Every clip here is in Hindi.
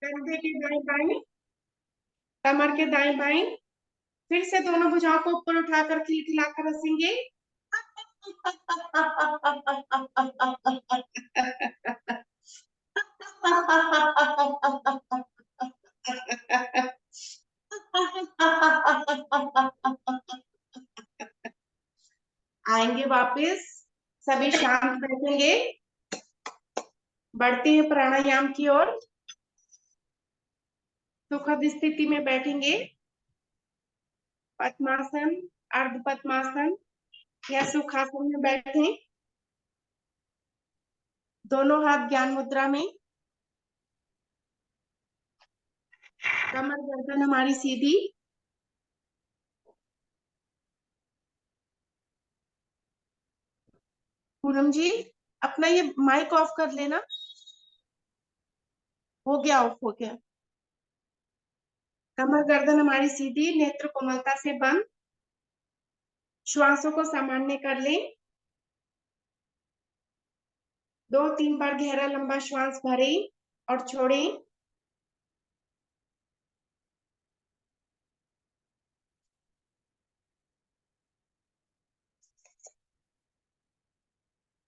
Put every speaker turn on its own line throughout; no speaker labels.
कंधे के दाएं बाएं, कमर के दाएं बाएं। फिर से दोनों भुजाओं को ऊपर उठाकर खिलखिलाकर हंसेंगे। आएंगे वापस, सभी शांत बैठेंगे। बढ़ते हैं प्राणायाम की ओर। सुखद स्थिति में बैठेंगे। पद्मासन, अर्ध पद्मासन या सुखासन में बैठे। दोनों हाथ ज्ञान मुद्रा में। कमर गर्दन हमारी सीधी। पूनम जी, अपना ये माइक ऑफ कर लेना। हो गया, ऑफ हो गया। कमर गर्दन हमारी सीधी, नेत्र कोमलता से बंद। श्वासों को सामान्य कर लें। 2-3 बार गहरा लंबा श्वास भरें और छोड़ें।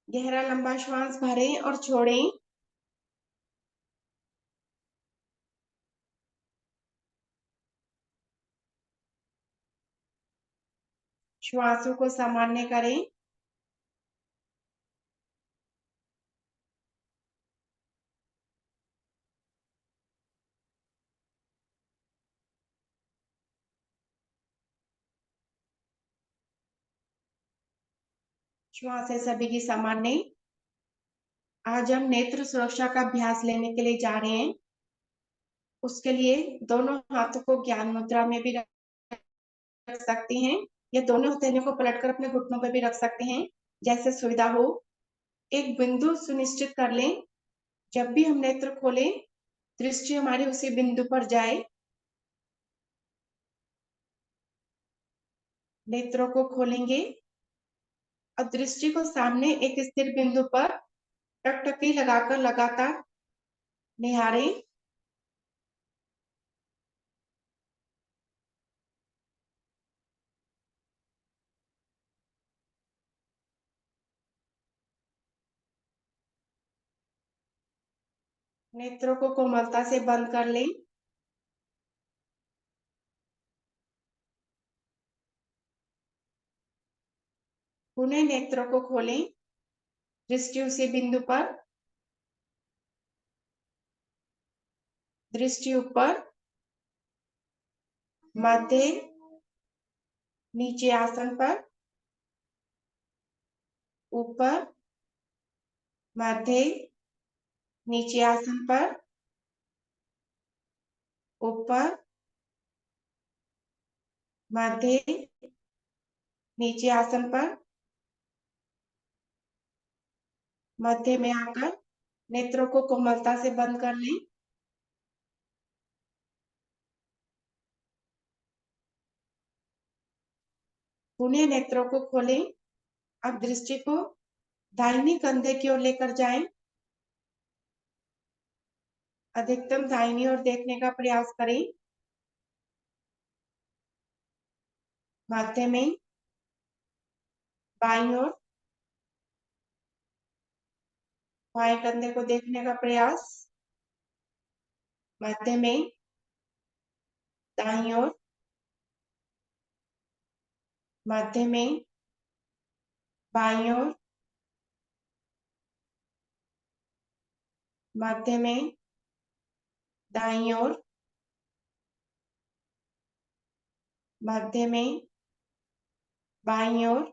गहरा लंबा श्वास भरें और छोड़ें। श्वासों को सामान्य करें। श्वास है सभी की सामान्य। आज हम नेत्र सुरक्षा का अभ्यास लेने के लिए जा रहे हैं। उसके लिए दोनों हाथों को ज्ञान मुद्रा में भी रख सकते हैं, या दोनों हथेलियों को पलटकर अपने घुटनों पर भी रख सकते हैं, जैसे सुविधा हो। एक बिंदु सुनिश्चित कर लें। जब भी हम नेत्र खोलें, दृष्टि हमारी उसी बिंदु पर जाए। नेत्रों को खोलेंगे और दृष्टि को सामने एक स्थिर बिंदु पर टकटकी लगाकर लगातार निहारें। नेत्रों को कोमलता से बंद कर लें। पुनः नेत्रों को खोलें, दृष्टि उसी बिंदु पर। दृष्टि ऊपर, मध्य, नीचे आसन पर। ऊपर, मध्य, नीचे आसन पर। ऊपर, मध्य, नीचे आसन पर। मध्य में आकर नेत्रों को कोमलता से बंद कर लें। पुनः नेत्रों को खोलें। अब दृष्टि को दाहिनी कंधे की ओर लेकर जाएं। अधिकतम दाहिनी ओर देखने का प्रयास करें। मध्य में, बाईं ओर, बाएं कंधे को देखने का प्रयास। मध्य में, दाईं ओर। मध्य में, बाईं ओर। मध्य में, दाईं ओर। मध्य में, बाईं ओर।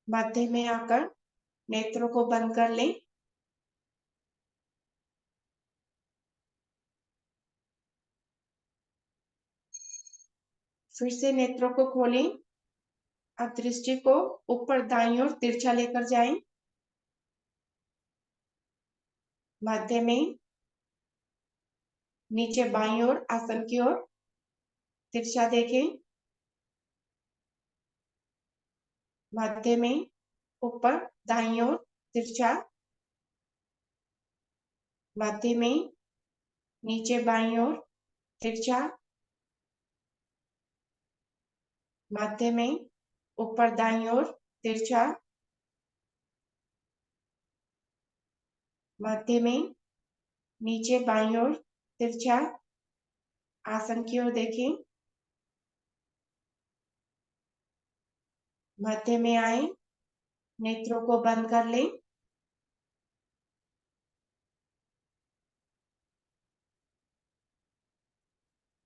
मध्य में आकर नेत्रों को बंद कर लें। फिर से नेत्रों को खोलें। अब दृष्टि को ऊपर दाईं ओर तिरछा लेकर जाएं। मध्य में, नीचे बाईं ओर आसन की ओर तिरछा देखें। मध्य में, ऊपर दाईं ओर तिरछा। मध्य में, नीचे बाईं ओर तिरछा, मध्य में, ऊपर दाईं ओर तिरछा, मध्य में, नीचे बाईं ओर तिरछा। आसन की ओर देखें। मध्य में आए, नेत्रों को बंद कर लें।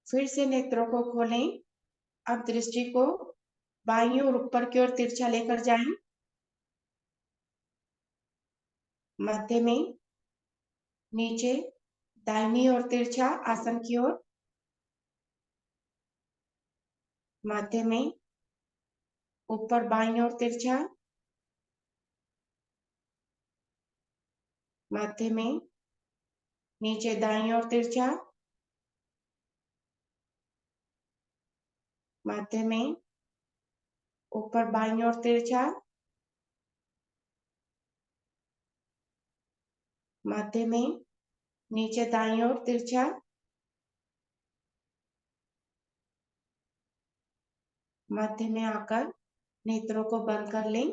फिर से नेत्रों को खोलें। अब दृष्टि को बाईं ओर ऊपर की ओर तिरछा लेकर जाएं। मध्य में, नीचे दाहिनी ओर तिरछा, आसन की ओर। मध्य में, ऊपर बाईं ओर तिरछा, मध्य में, नीचे दाईं ओर तिरछा, मध्य में, ऊपर बाईं ओर तिरछा, मध्य में, नीचे दाईं ओर तिरछा। मध्य में आकर नेत्रों को बंद कर लें।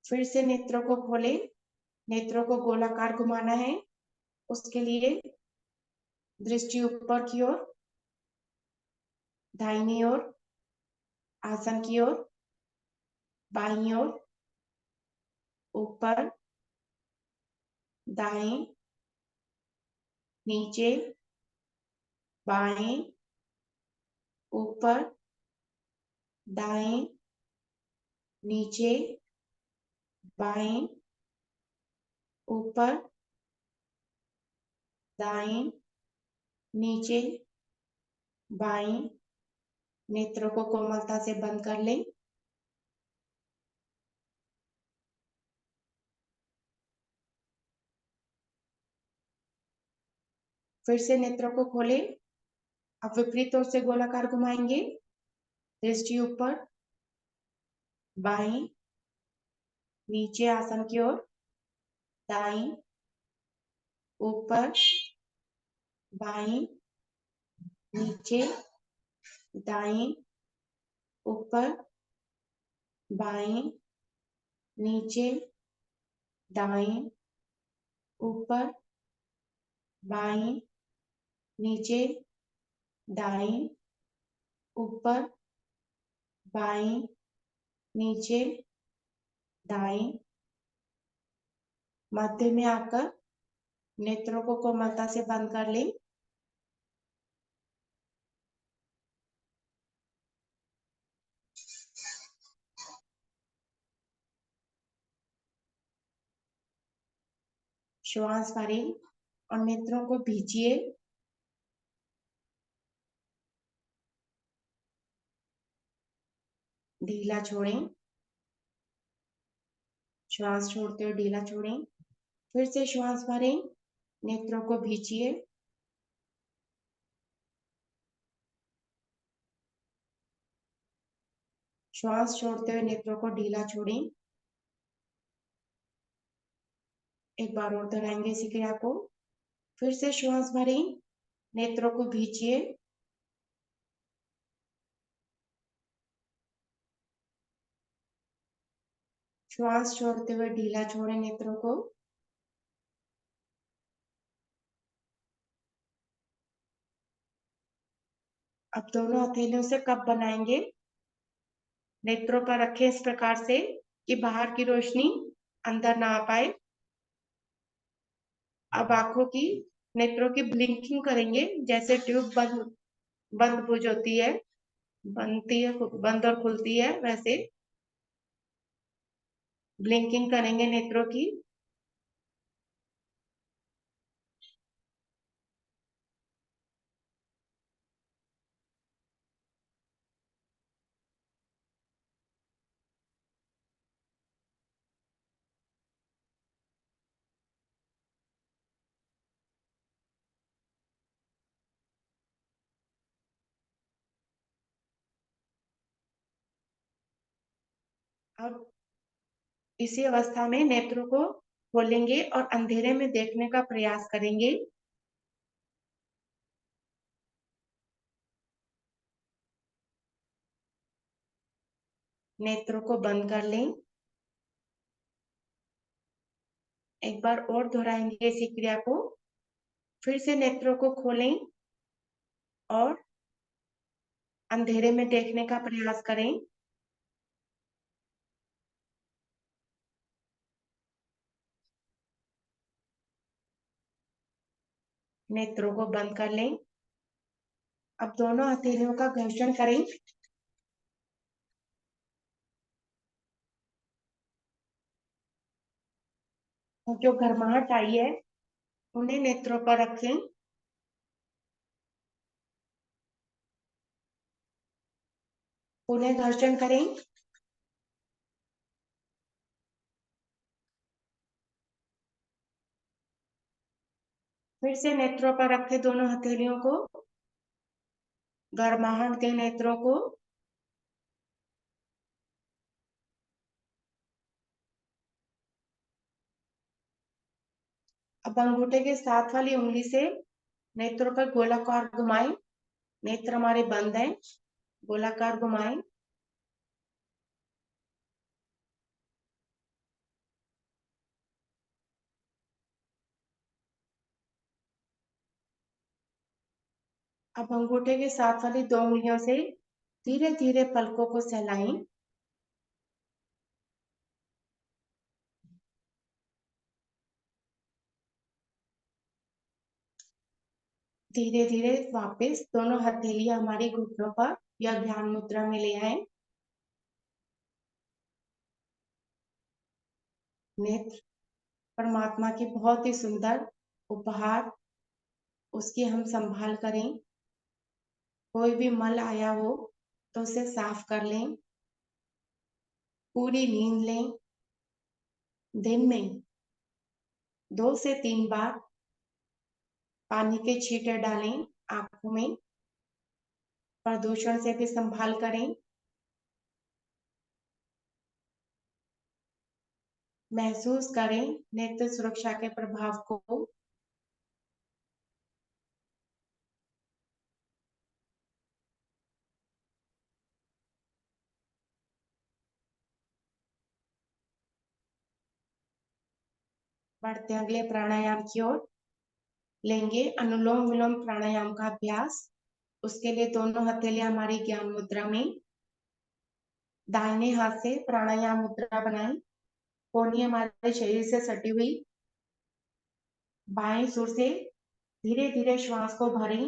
फिर से नेत्रों को खोलें। नेत्रों को गोलाकार घुमाना है। उसके लिए दृष्टि ऊपर की ओर, दाहिनी ओर, आसन की ओर, बाईं ओर, ऊपर, दाएं, नीचे, बाएं, ऊपर, दाएं, नीचे, बाएं, ऊपर, दाएं, नीचे, बाएं। नेत्रों को कोमलता से बंद कर लें। फिर से नेत्रों को खोलें। अब विपरीत ओर से गोलाकार घुमाएंगे। दृष्टि ऊपर, बाएं, नीचे, आसन की ओर, दाएं, ऊपर, बाएं, नीचे, दाएं, ऊपर, बाएं, नीचे, दाएं, ऊपर, बाएं, नीचे, दाएं, ऊपर, बाएं, नीचे, दाएं। मध्य में आकर नेत्रों को कोमलता से बंद कर लें। श्वास भरें और नेत्रों को भींचिए। ढीला छोड़ें। श्वास छोड़ते हुए ढीला छोड़ें। फिर से श्वास भरें, नेत्रों को भींचिए। श्वास छोड़ते हुए नेत्रों को ढीला छोड़ें। एक बार और दोहराएंगे इसी क्रिया को। फिर से श्वास भरें, नेत्रों को भींचिए। श्वास छोड़ते हुए ढीला छोड़ें नेत्रों को। अब दोनों हथेलियों से कप बनाएंगे। नेत्रों पर रखें इस प्रकार से कि बाहर की रोशनी अंदर ना आ पाए। अब आंखों की, नेत्रों की ब्लिंकिंग करेंगे, जैसे ट्यूब बंद बंद बुझ होती है, बनती है, बंद और खुलती है, वैसे ब्लिंकिंग करेंगे नेत्रों की। अब इसी अवस्था में नेत्रों को खोलेंगे और अंधेरे में देखने का प्रयास करेंगे। नेत्रों को बंद कर लें। एक बार और दोहराएंगे इसी क्रिया को। फिर से नेत्रों को खोलें और अंधेरे में देखने का प्रयास करें। नेत्रों को बंद कर लें। अब दोनों हथेलियों का घर्षण करें। और जो गर्माहट आई है उन्हें नेत्रों पर रखें। उन्हें घर्षण करें। फिर से नेत्रों पर रखें दोनों हथेलियों को। गर्माहट दें नेत्रों को। अब अंगूठे के साथ वाली उंगली से नेत्रों पर गोलाकार घुमाएं। नेत्र हमारे बंद हैं। गोलाकार घुमाएं। अब अंगूठे के साथ वाली दो उंगलियों से धीरे धीरे पलकों को सहलाएं। धीरे धीरे वापस दोनों हथेलियां हमारी घुटनों पर या ध्यान मुद्रा में ले आए। नेत्र परमात्मा की बहुत ही सुंदर उपहार, उसकी हम संभाल करें। कोई भी मल आया हो तो उसे साफ कर लें। पूरी नींद लें। दिन में 2 से 3 बार पानी के छींटे डालें आंखों में। प्रदूषण से भी संभाल करें। महसूस करें नेत्र सुरक्षा के प्रभाव को। बढ़ते अगले प्राणायाम की ओर लेंगे अनुलोम विलोम प्राणायाम का अभ्यास। उसके लिए दोनों हथेलियां हमारी ज्ञान मुद्रा में। दाहिने हाथ से प्राणायाम मुद्रा बनाएं। कोहनी हमारे शरीर से सटी हुई। बाएं सुर से धीरे धीरे श्वास को भरें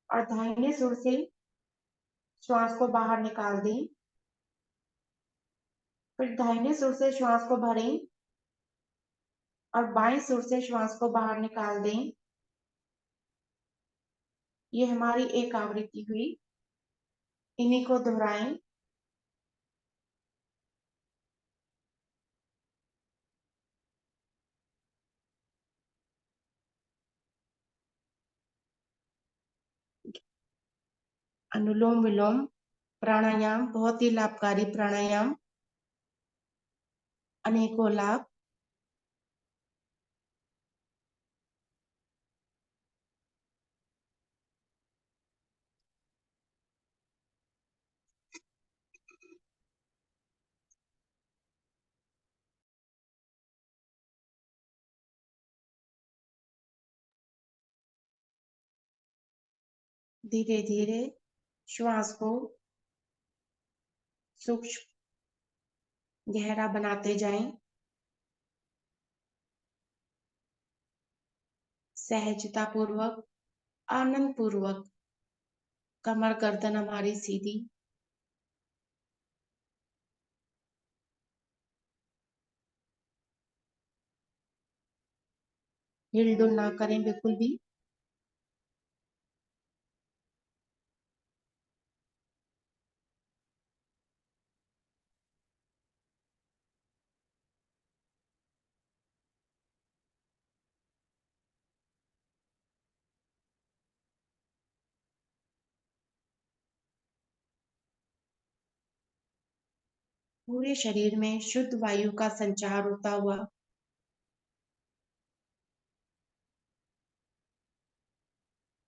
और दाहिने सुर से श्वास को बाहर निकाल दें। फिर दाहिने सुर से श्वास को भरें और बाएं सुर से श्वास को बाहर निकाल दें। ये हमारी एक आवृत्ति हुई। इन्हीं को दोहराएं। अनुलोम विलोम प्राणायाम बहुत ही लाभकारी प्राणायाम। अनेकों लाभ। धीरे धीरे श्वास को सूक्ष्म गहरा बनाते जाएं। सहजता पूर्वक, आनंद पूर्वक। कमर गर्दन हमारी सीधी। हिलडुल ना करें बिल्कुल भी। पूरे शरीर में शुद्ध वायु का संचार होता हुआ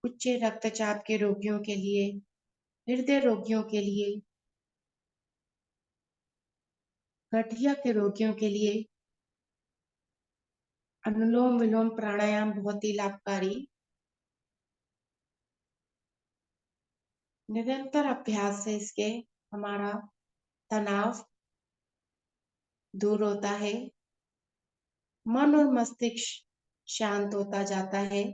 उच्च रक्तचाप के रोगियों के लिए, हृदय रोगियों के लिए, गठिया के रोगियों के लिए अनुलोम विलोम प्राणायाम बहुत ही लाभकारी। निरंतर अभ्यास से इसके हमारा तनाव दूर होता है, मन और मस्तिष्क शांत होता जाता है।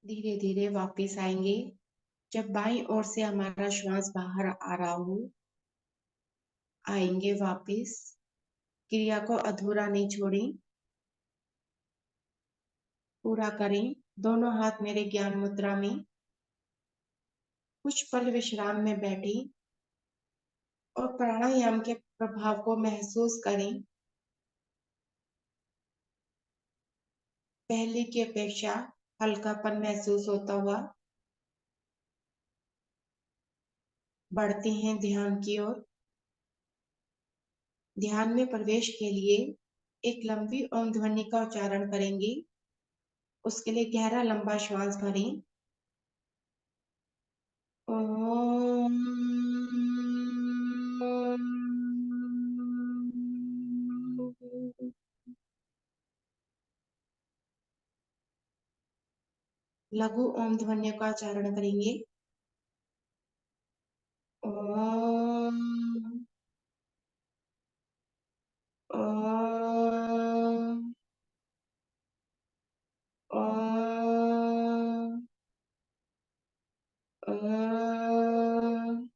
धीरे धीरे वापस आएंगे। जब बाईं ओर से हमारा श्वास बाहर आ रहा हो, आएंगे वापस। क्रिया को अधूरा नहीं छोड़ें, पूरा करें। दोनों हाथ मेरे ज्ञान मुद्रा में, कुछ पल विश्राम में बैठें और प्राणायाम के प्रभाव को महसूस करें। पहले की अपेक्षा हल्कापन महसूस होता हुआ बढ़ते हैं ध्यान की ओर। ध्यान में प्रवेश के लिए एक लंबी ओम ध्वनि का उच्चारण करेंगे। उसके लिए गहरा लंबा श्वास भरें। ओम। लघु ओम ध्वनि का उच्चारण करेंगे। ओम। ओम। ओम। ओम।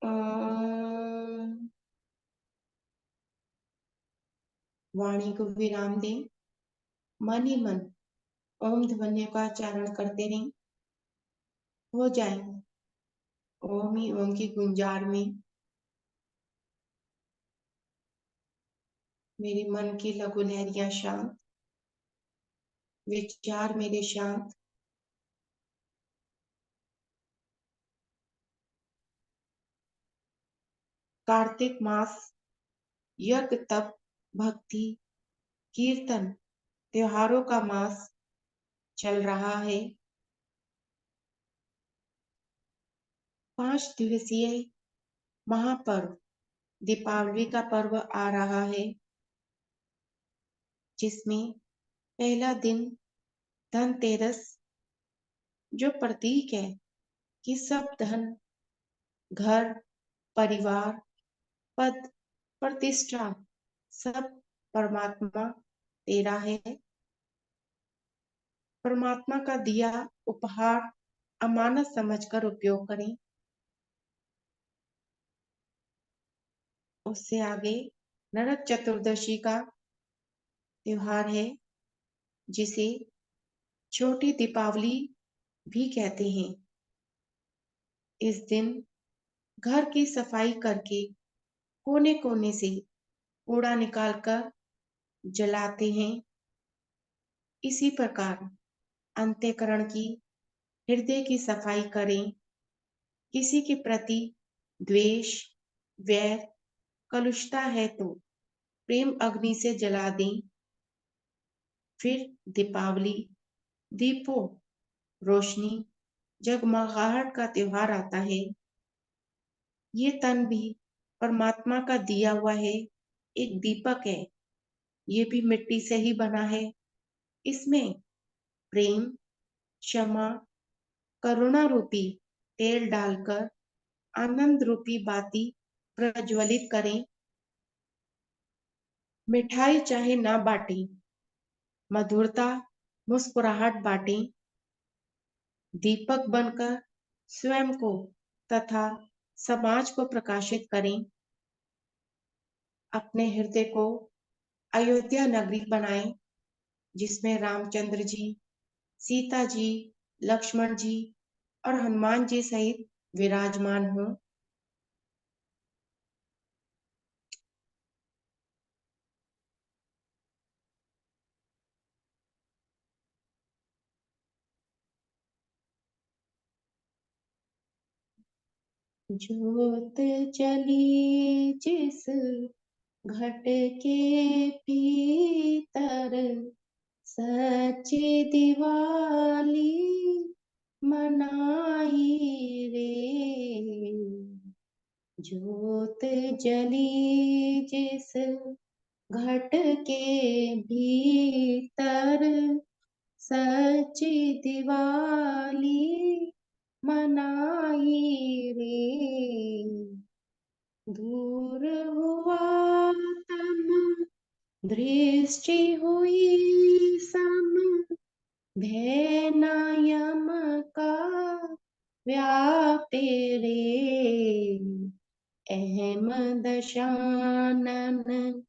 ओम। वाणी को विराम दें। मन ही मन ओम ध्वनि का उच्चारण करते रहें। हो जाए ओम ही ओम की गुंजार में मेरे मन की लघु लहरियां शांत, विचार मेरे शांत। कार्तिक मास यज्ञ तप भक्ति कीर्तन त्योहारों का मास चल रहा है। 5 दिवसीय महापर्व दीपावली का पर्व आ रहा है, जिसमें पहला दिन धनतेरस, जो प्रतीक है कि सब धन, घर, परिवार, पद, प्रतिष्ठा सब परमात्मा तेरा है। परमात्मा का दिया उपहार अमानत समझकर उपयोग करें। उससे आगे नरक चतुर्दशी का त्योहार है, जिसे छोटी दीपावली भी कहते हैं। इस दिन घर की सफाई करके कोने कोने से कूड़ा निकालकर जलाते हैं। इसी प्रकार अंतःकरण की, हृदय की सफाई करें। किसी के प्रति द्वेष, वैर, कलुषता है तो प्रेम अग्नि से जला दें। फिर दीपावली, दीपों, रोशनी जगमगाहट का त्योहार आता है। ये तन भी परमात्मा का दिया हुआ है, एक दीपक है। ये भी मिट्टी से ही बना है। इसमें प्रेम, क्षमा, करुणा रूपी तेल डालकर आनंद रूपी बाती प्रज्वलित करें। मिठाई चाहे ना बाटें, मधुरता मुस्कुराहट बाटें। दीपक बनकर स्वयं को तथा समाज को प्रकाशित करें। अपने हृदय को अयोध्या नगरी बनाएं, जिसमें रामचंद्र जी, सीता जी, लक्ष्मण जी और हनुमान जी सहित विराजमान हों। ज्योत जली जिस घट के भीतर, सच्ची दिवाली मनाई रे। ज्योत जली जिस घट के भीतर, सच्ची दिवाली मनाई रे। दूर हुआ तम, दृष्टि हुई सम, भय न यम का व्यापे रे। अहमद शानन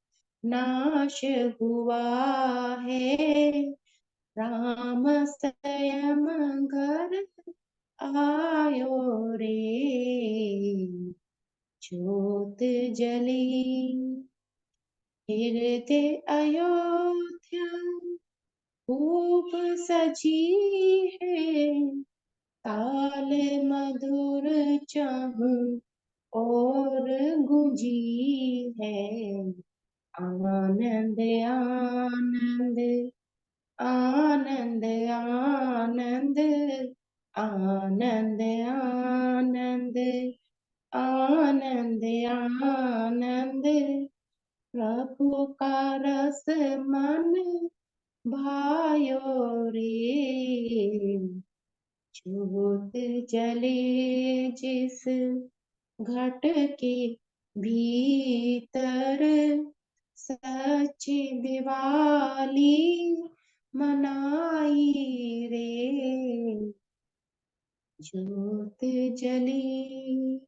नाश हुआ है, राम स्वयं घर आयो रे। ज्योत जली हृदय अयोध्या खूब सजी है, ताल मधुर चाहूं और गूंजी है। आनंद आनंद आनंद आनंद आनंद आनंद आनंद आनंद, प्रभु का रस मन भायो रे। ज्योत जले जिस घट के भीतर, सच्ची दिवाली मनाई रे। ज्योत जली।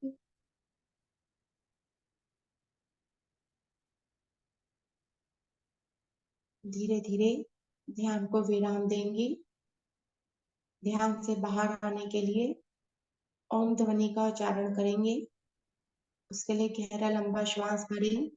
धीरे धीरे ध्यान को विराम देंगे। ध्यान से बाहर आने के लिए ओम ध्वनि का उच्चारण करेंगे। उसके लिए गहरा लंबा श्वास भरें।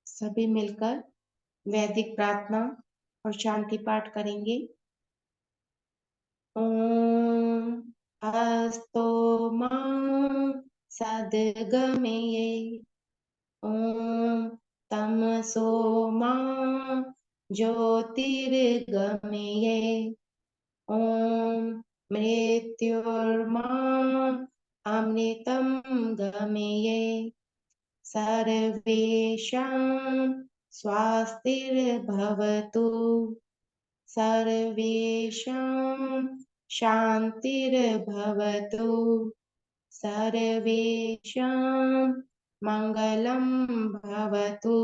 सभी मिलकर वैदिक प्रार्थना और शांति पाठ करेंगे। ओम अस्तो मा सद्गमये, ओम तमसो मा ज्योतिर्गमये, ओम मृत्युर्मा अमृतं गमये। सर्वेषां स्वास्तिर्भवतु, सर्वेषां शान्तिर्भवतु, सर्वेषां मङ्गलं भवतु,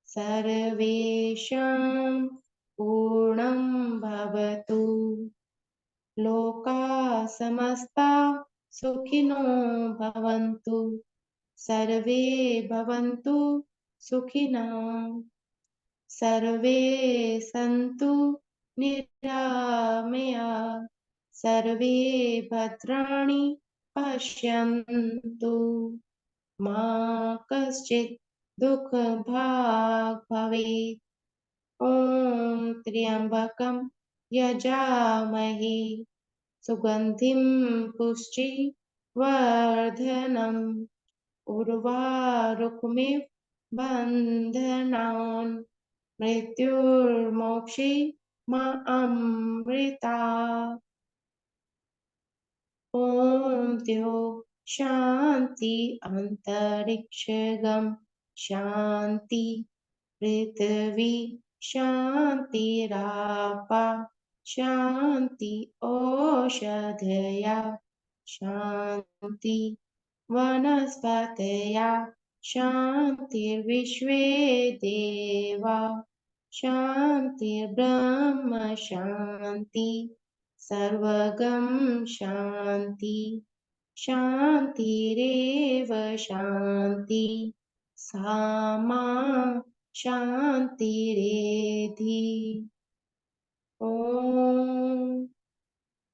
सर्वेषां पूर्णं भवतु। लोका समस्ता सुखिनो भवन्तु, सर्वे भवन्तु सुखिनः, सर्वे सन्तु निरामया, सर्वे भद्राणि पश्यन्तु, मा कश्चित् दुःखभाग् भवेत्। ॐ त्र्यम्बकं यजामहे सुगन्धिं पुष्टि वर्धनम् उर्वारुकमिव बन्धनान् मृत्युर्मोक्षे मा अमृता। ओम द्यो शांति अंतरिक्षगम शांति पृथ्वी शांतिरापा शांति औषधया शांति वनस्पतया शांतिर्विश्वे देवा शांतिर्ब्रह्म शांति सर्वगम शांति शांतिरेव शांति सामा शांतिरेधि। ओम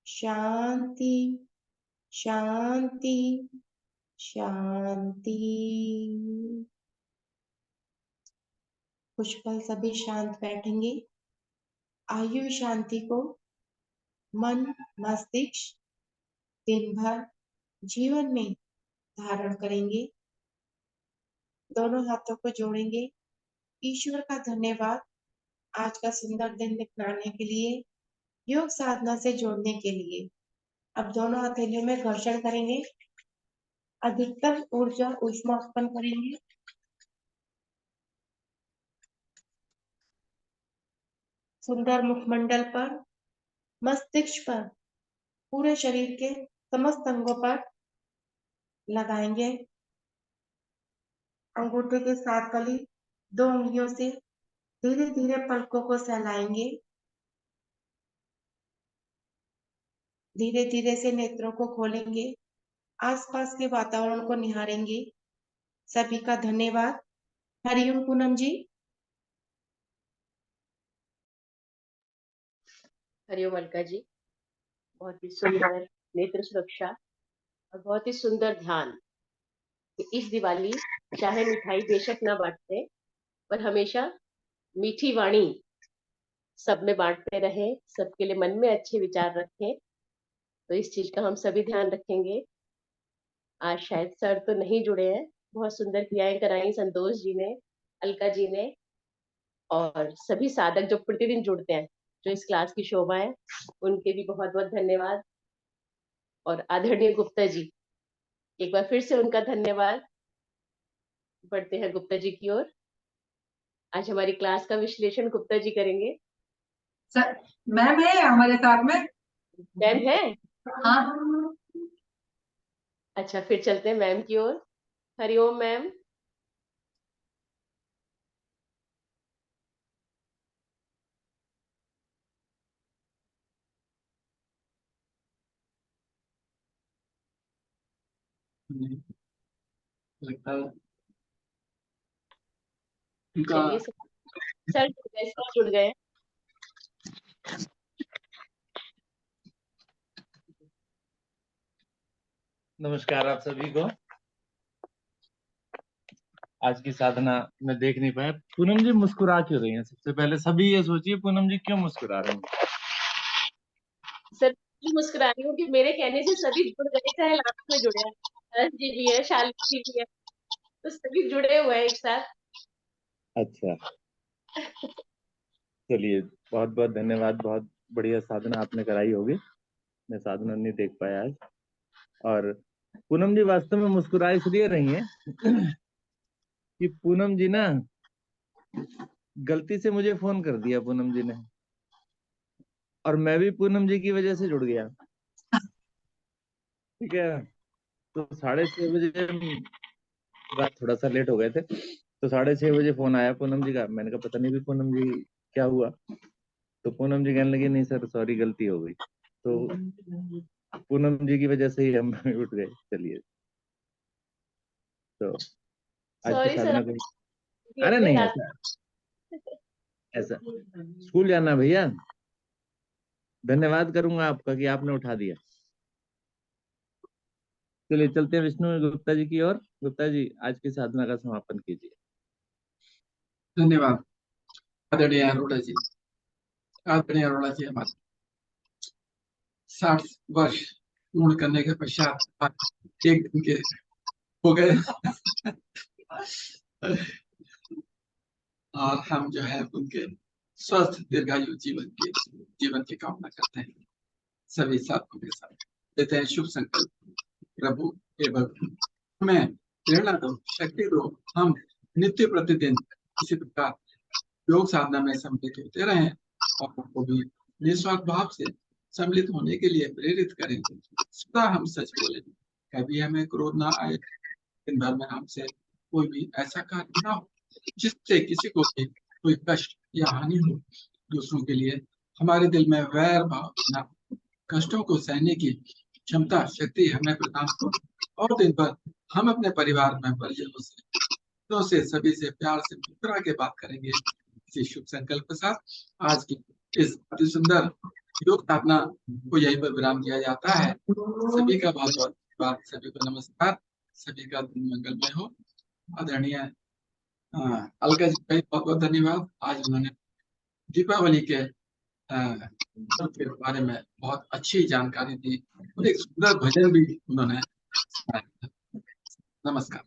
शांति शांति शांति। कुछ पल सभी शांत बैठेंगे। आयु शांति को मन मस्तिष्क दिन भर जीवन में धारण करेंगे। दोनों हाथों को जोड़ेंगे। ईश्वर का धन्यवाद आज का सुंदर दिन दिखलाने के लिए, योग साधना से जोड़ने के लिए। अब दोनों हथेलियों में घर्षण करेंगे। अधिकतम ऊर्जा ऊष्मा उत्पन्न करेंगे। सुंदर मुखमंडल पर, मस्तिष्क पर, पूरे शरीर के समस्त अंगों पर लगाएंगे। अंगूठे के साथ वाली 2 उंगलियों से धीरे धीरे पलकों को सहलाएंगे। धीरे धीरे से नेत्रों को खोलेंगे। आसपास के वातावरण को निहारेंगे। सभी का धन्यवाद। हरिओम पूनम जी।
हरिओम अलका जी। बहुत ही सुंदर नेत्र सुरक्षा और बहुत ही सुंदर ध्यान। इस दिवाली चाहे मिठाई बेशक ना बांटते, पर हमेशा मीठी वाणी सब में बांटते रहे, सबके लिए मन में अच्छे विचार रखें। तो इस चीज का हम सभी ध्यान रखेंगे। आज शायद सर तो नहीं जुड़े हैं, बहुत सुंदर क्रियाएं कराई संतोष जी ने, अलका जी ने, और सभी साधक जो प्रतिदिन जुड़ते हैं, जो इस क्लास की शोभा है, उनके भी बहुत बहुत धन्यवाद। और आदरणीय गुप्ता जी, एक बार फिर से उनका धन्यवाद। बढ़ते हैं गुप्ता जी की ओर। आज हमारी क्लास का विश्लेषण गुप्ता जी करेंगे।
सर मैम है हमारे साथ में?
मैम है?
हाँ।
अच्छा, फिर चलते हैं मैम की ओर। हरिओम मैम।
लगता है
चलिए सर जुड़ गए।
नमस्कार आप सभी को। आज की साधना में देख नहीं पाया। पूनम जी मुस्कुरा क्यों रही हैं? सबसे पहले सभी ये सोचिए पूनम जी क्यों मुस्कुरा रही हैं?
सर मुस्कुरा रही हूँ कि मेरे कहने से सभी जुड़ गए, चाहे लास्ट में जुड़े हैं, हर्ष जी भी है, शालिनी जी भी है, तो सभी जुड़े हुए हैं एक साथ।
अच्छा चलिए, बहुत बहुत धन्यवाद। बहुत बढ़िया साधना आपने कराई होगी। मैं साधना नहीं देख पाया आज। और पूनम जी वास्तव में मुस्कुरा इसलिए रही हैं कि पूनम जी ना गलती से मुझे फोन कर दिया पूनम जी ने, और मैं भी पूनम जी की वजह से जुड़ गया। ठीक है, तो 6:30 बजे रात थोड़ा सा लेट हो गए थे, तो 6:30 बजे फोन आया पूनम जी का। मैंने कहा पता नहीं भी पूनम जी क्या हुआ। तो पूनम जी कहने लगी नहीं सर सॉरी गलती हो गई। तो पूनम जी की वजह से ही हम उठ गए। चलिए, तो आज की
सॉरी सर,
साधना को अरे
अपने
नहीं
रात
ऐसा ऐसा स्कूल जाना भैया। धन्यवाद करूंगा आपका कि आपने उठा दिया। चलिए चलते हैं विष्णु गुप्ता जी की ओर। गुप्ता जी आज की साधना का समापन कीजिए।
धन्यवाद आदरणीय अरोड़ा जी। आदरणीय अरोड़ा जी हमारे 60 वर्ष
पूर्ण करने के पश्चात एक दिन के हो गए और हम जो है उनके स्वस्थ दीर्घायु जीवन की कामना करते हैं। सभी साथियों के साथ देते हैं शुभ संकल्प। प्रभु हे भगवान, हमें प्रेरणा दो, शक्ति दो, हम नित्य प्रतिदिन इसी प्रकार योग साधना में सम्मिलित होते रहें और उनको भी निस्वार्थ भाव से सम्मिलित होने के लिए प्रेरित करें। सदा हम सच बोले, कभी हमें क्रोध ना आए, दिन भर में हमसे कोई भी ऐसा कार्य ना हो जिससे किसी को भी कोई कष्ट या हानि हो। दूसरों के लिए हमारे दिल में वैर भाव ना हो। कष्टों को सहने की क्षमता शक्ति हमें प्रदान हो और दिन भर हम अपने परिवार में परिजनों से सभी से प्यार से मुस्कुरा के बात करेंगे। इसी शुभ संकल्प के साथ आज की इस अति सुंदर योग साधना को यहीं पर विराम दिया जाता है। सभी का बहुत बहुत धन्यवाद, सभी को नमस्कार, सभी का दिन मंगलमय हो। आदरणीय अलका जी का बहुत बहुत धन्यवाद। आज उन्होंने दीपावली के बारे में बहुत अच्छी जानकारी दी और एक सुंदर भजन भी उन्होंने सुनाया। नमस्कार।